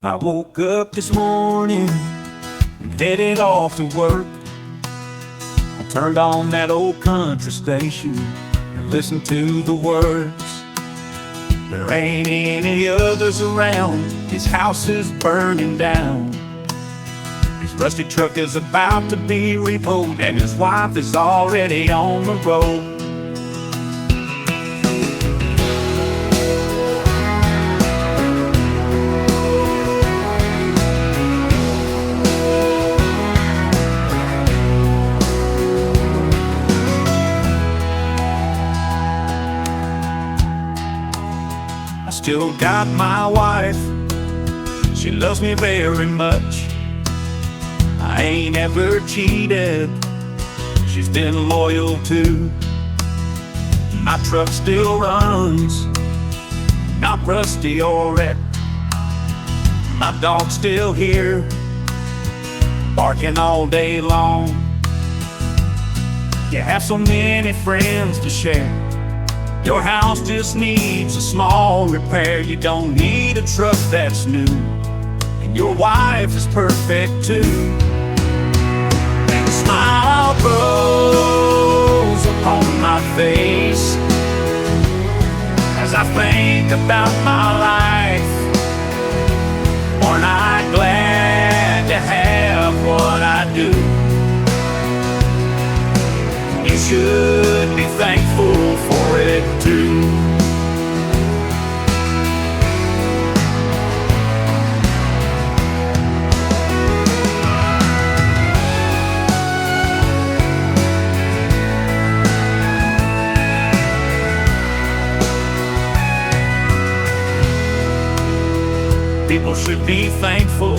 I woke up this morning and headed off to work. I turned on that old country station and listened to the words. There ain't any others around, his house is burning down. His rusty truck is about to be repoed, and his wife is already on the road. I still got my wife, she loves me very much. I ain't ever cheated, she's been loyal too. My truck still runs, not rusty or wrecked. My dog's still here, barking all day long. You have so many friends to share, your house just needs a small repair. You don't need a truck that's new, and your wife is perfect too. And a smile grows upon my face as I think about my life. Aren't I glad to have what I do? You should be thankful for it too. People should be thankful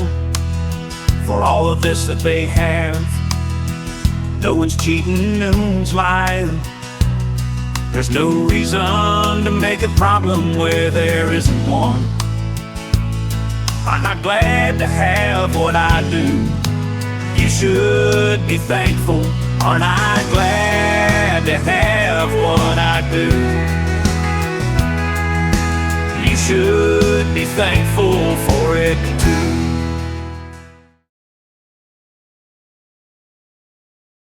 for all of this that they have. No one's cheating, no one's lying. There's no reason to make a problem where there isn't one. I'm not glad to have what I do. You should be thankful. Aren't I glad to have what I do? You should be thankful for it too.